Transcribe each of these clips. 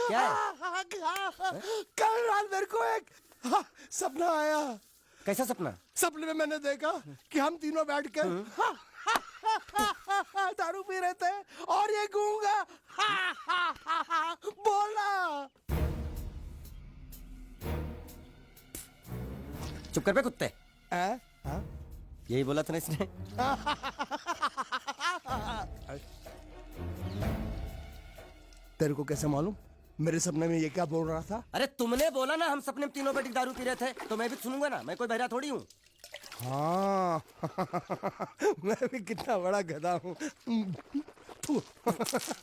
क्या है? कल रात मेरे को एक सपना आया। कैसा सपना? सपने में मैंने देखा कि हम तीनों बैठ कर दारू पी रहे थे और ये गूंगा बोला। चुप कर बे कुत्ते। यही बोला था ना इसने। तेरे को कैसे मालूम मेरे सपने में ये क्या बोल रहा था? अरे तुमने बोला ना हम सपने में तीनों बैठ के दारू पी रहे थे, तो मैं भी सुनूंगा ना, मैं कोई बहरा थोड़ी हूँ। हाँ मैं भी कितना बड़ा गधा हूँ।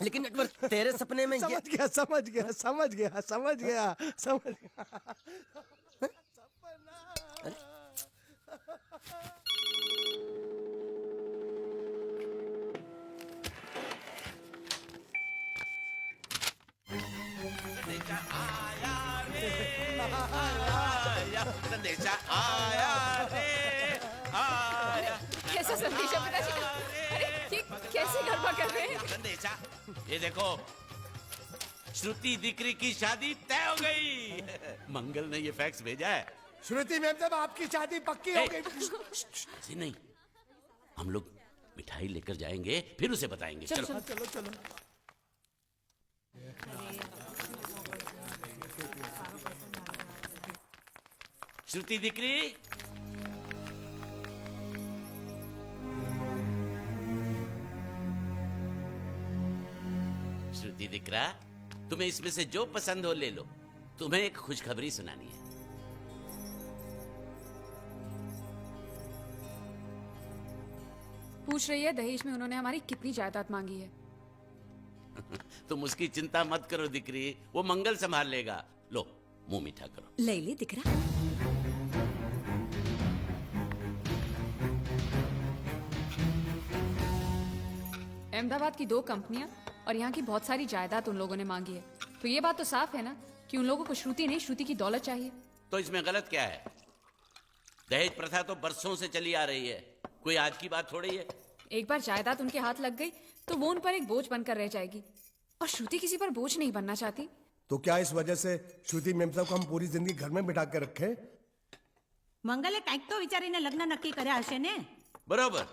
लेकिन नटवर तेरे सपने में समझ गया समझ गया समझ गया समझ गया समझ गया। संदेशा आया रे आया। कैसा संदेश है पिताजी का? अरे ये कैसे गरबा कर रहे हैं? संदेशा, ये देखो श्रुति दिकरी की शादी तय हो गई। मंगल ने ये फैक्स भेजा है। श्रुति मैम साहब आपकी शादी पक्की हो गई। ऐसे नहीं, हम लोग मिठाई लेकर जाएंगे फिर उसे बताएंगे। चलो चलो चलो। श्रुति दिकरी, श्रुति दिकरा, तुम्हें इसमें से जो पसंद हो ले लो। तुम्हें एक खुशखबरी सुनानी है। पूछ रही है दहेज में उन्होंने हमारी कितनी जायदाद मांगी है। तुम उसकी चिंता मत करो दिकरी, वो मंगल संभाल लेगा। लो मुंह मीठा करो। ले ले दिख रहा। अहमदाबाद की 2 कंपनियां और यहाँ की बहुत सारी जायदाद उन लोगों ने मांगी है, तो ये बात तो साफ है ना कि उन लोगों को श्रुति नहीं, श्रुति की दौलत चाहिए। तो इसमें गलत क्या है? दहेज प्रथा तो बरसों से चली आ रही है, कोई आज की बात थोड़ी है। एक बार जायदाद उनके हाथ लग गई तो वो उन पर एक बोझ बनकर रह जाएगी, और श्रुति किसी पर बोझ नहीं बनना चाहती। तो क्या इस वजह से श्रुति मैम साहब को हम पूरी जिंदगी घर में बिठा के रखे? મંગલે કાંઈક તો વિચારીને લગ્ન નક્કી કર્યા હશે ને? बरोबर,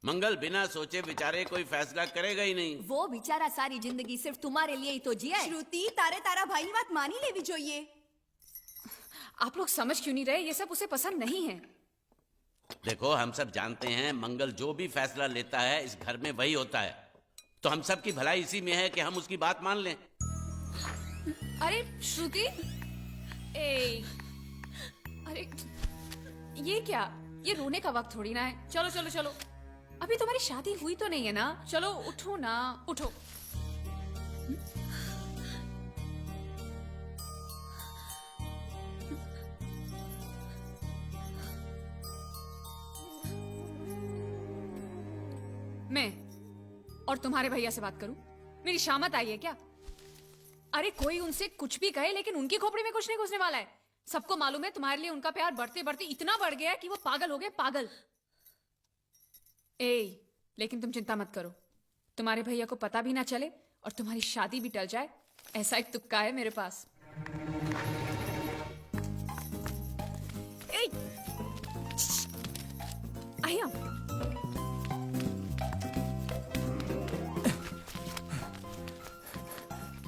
मंगल बिना सोचे विचारे कोई फैसला करेगा ही नहीं। वो बेचारा सारी जिंदगी सिर्फ तुम्हारे लिए ही तो जिया है। श्रुति तारे तारा भाई ની વાત માની લેવી જોઈએ। आप लोग समझ क्यों नहीं रहे? ये सब उसे पसंद नहीं है। देखो हम सब जानते हैं मंगल जो भी फैसला लेता है इस घर में वही होता है, तो हम सब की भलाई इसी में है कि हम उसकी बात मान लें। अरे श्रुति, अरे ये क्या? ये रोने का वक्त थोड़ी ना है। चलो चलो चलो, अभी तुम्हारी शादी हुई तो नहीं है ना? चलो उठो ना, उठो। मैं और तुम्हारे भैया से बात करूं? मेरी शामत आई है क्या? अरे कोई उनसे कुछ भी कहे, लेकिन उनकी खोपड़ी में कुछ नहीं घुसने वाला है। सबको मालूम है तुम्हारे लिए उनका प्यार बढ़ते बढ़ते इतना बढ़ गया कि वो पागल हो गए, पागल। लेकिन तुम चिंता मत करो, तुम्हारे भैया को पता भी ना चले और तुम्हारी शादी भी टल जाए, ऐसा एक तुक्का है मेरे पास। आया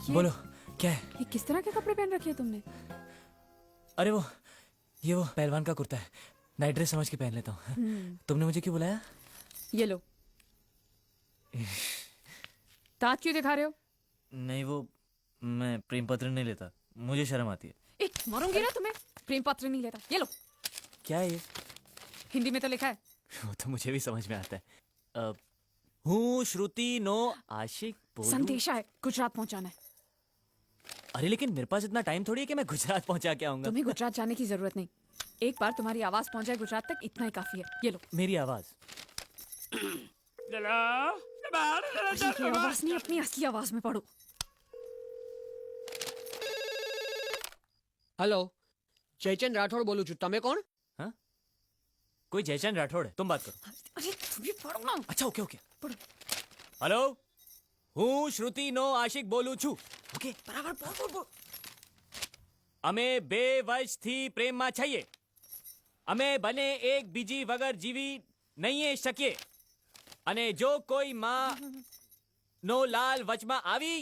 बोलो क्या है? ये किस तरह के कपड़े पहन रखे हैं तुमने? अरे वो पहलवान का कुर्ता है, नाइट ड्रेस समझ के पहन लेता हूँ। तुमने मुझे क्यों बुलाया? ये लो। दांत क्यों दिखा रहे हो? नहीं, वो मैं प्रेम पत्र नहीं लेता, मुझे शर्म आती है। मारूंगी ना तुम्हें। प्रेम पत्र नहीं लेता? ये लो। क्या है ये? हिंदी में तो लिखा है। वो तो मुझे भी समझ में आता है। हूँ श्रुति नो आशिक बोलूं। संदेशा है, गुजरात पहुंचाना है। अरे लेकिन मेरे पास इतना टाइम थोड़ी है कि मैं गुजरात पहुंचा के आऊंगा। तुम्हें गुजरात जाने की जरूरत नहीं, एक बार तुम्हारी आवाज पहुंच जाए गुजरात तक, इतना ही काफी है। ये लो। मेरी आवाज? ये आवाज नहीं, अपनी असली आवाज में पढ़ो। हेलो, जयचंद राठौड़ बोलू छू, तमे कोण? हाँ? कोई जयचंद राठौड़ है, तुम बात करो। अरे तुम भी पढ़ो ना। अच्छा ओके ओके हेलो, હું શ્રુતિ નો આશિક બોલું છું। ઓકે બરાબર બોલ। અમે 2 વર્ષથી પ્રેમમાં છીએ। અમે બને એકબીજી વગર જીવી નહીં શકીએ અને જો કોઈ માં નો લાલ વચમાં આવી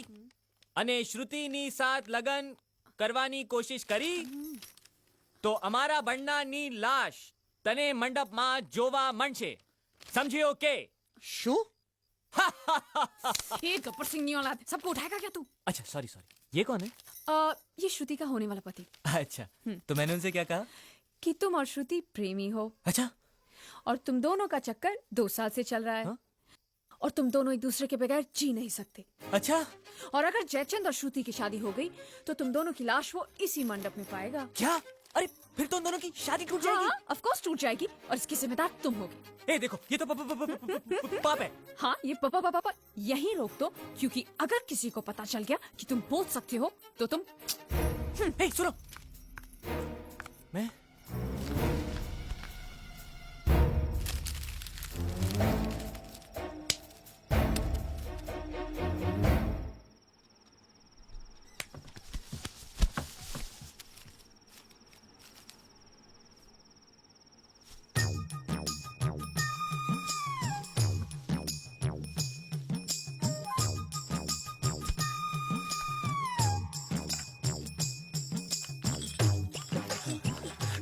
અને શ્રુતિની સાથ લગન કરવાની કોશિશ કરી તો અમારા બંનેની લાશ તને મંડપમાં જોવા મળશે, સમજ્યો કે? શું? ये गब्बर सिंह नहीं औलाद, सबको उठाएगा क्या तू? अच्छा सॉरी ये कौन है? ये श्रुति का होने वाला पति। अच्छा तो मैंने उनसे क्या कहा? कि तुम और श्रुति प्रेमी हो अच्छा और तुम दोनों का चक्कर 2 साल से चल रहा है। हाँ? और तुम दोनों एक दूसरे के बगैर जी नहीं सकते। अच्छा और अगर जयचंद और श्रुति की शादी हो गई तो तुम दोनों की लाश वो इसी मंडप में पाएगा। क्या? अरे फिर तो उन दोनों की शादी टूट जाएगी। हाँ, ऑफ कोर्स टूट जाएगी और इसकी जिम्मेदार तुम होगी। ए देखो ये तो पाप है। हाँ ये पापा यहीं रोक दो, क्योंकि अगर किसी को पता चल गया कि तुम बोल सकते हो तो तुम ए सुनो, मैं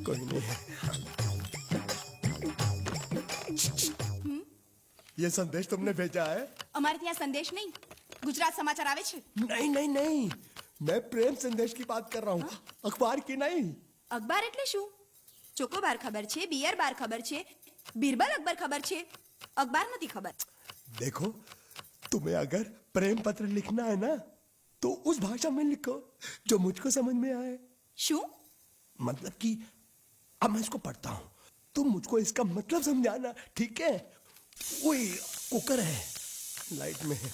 कोई नहीं। ये संदेश तुमने भेजा है? અમારે ત્યાં સંદેશ નહીં, ગુજરાત સમાચાર આવે છે। नहीं नहीं नहीं, मैं प्रेम संदेश की बात कर रहा हूँ, अखबार की नहीं। અખબાર એટલે શું? ચોકોબાર ખબર છે, બિયર બાર ખબર છે, બીરબલ અકબર ખબર છે, અખબાર નથી ખબર। देखो, तुम्हें अगर प्रेम पत्र लिखना है ना तो उस भाषा में लिखो जो मुझको समझ में आए। શું? मतलब कि अब मैं इसको पढ़ता हूँ, तुम मुझको इसका मतलब समझाना, ठीक है? ओए कुकर है लाइट में है।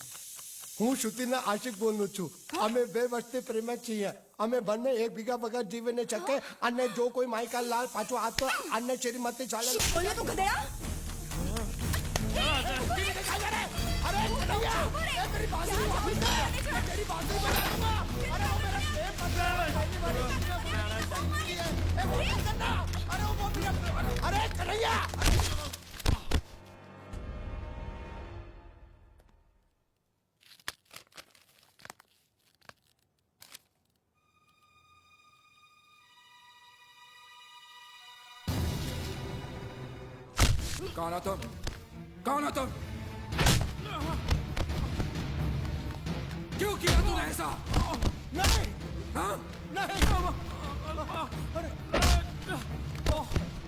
હું શ્રુતિના આશિક બોલું છું। અમે 2 વર્ષથી પ્રેમ છીએ। અમે બંને એકબીજા વગર જીવી ન શકે અને જો કોઈ માઈકા લાલ પાછો આતો અને શ્રીમતી ચાલે। બોલ્યો તું ગધેડા? अरे कन्हैया, ये मेरी बांसुरी वापस दे, तेरी बांसुरी बजा दूंगा। अरे वो मेरा प्रेम पत्र है, ए वो करना, अरे वो मेरा, अरे कन्हैया। कौन हो तुम? कौन हो तुम? क्यों किया तूने ऐसा? नहीं हाँ? नहीं अरे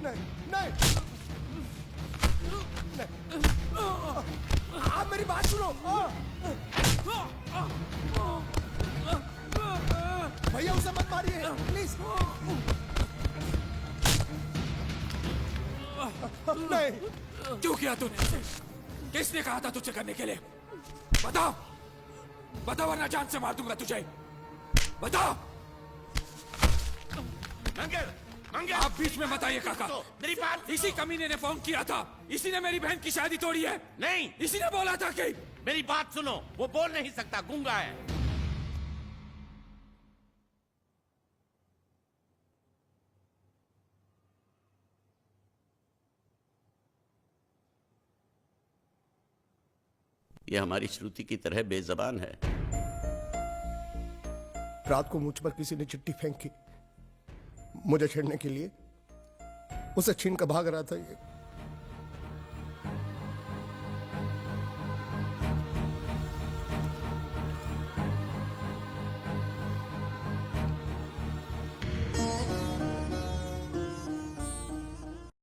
नहीं नहीं आप मेरी बात सुनो। भैया उसे मत मारिए प्लीज। नहीं। क्यों किया तूने ऐसे? किसने कहा था तुझे करने के लिए? बताओ, बताओ वरना जान से मार दूंगा तुझे। बताओ। मंगल मंगल आप बीच में मत आइए काका। मेरी बात, इसी कमीने ने फोन किया था, इसी ने मेरी बहन की शादी तोड़ी है। नहीं, इसी ने बोला था कि मेरी बात सुनो, वो बोल नहीं सकता, गूंगा है। ये हमारी श्रुति की तरह बेजबान है। रात को मुझ पर किसी ने चिट्ठी फेंकी मुझे छेड़ने के लिए। उसे छीन कर भाग रहा था ये।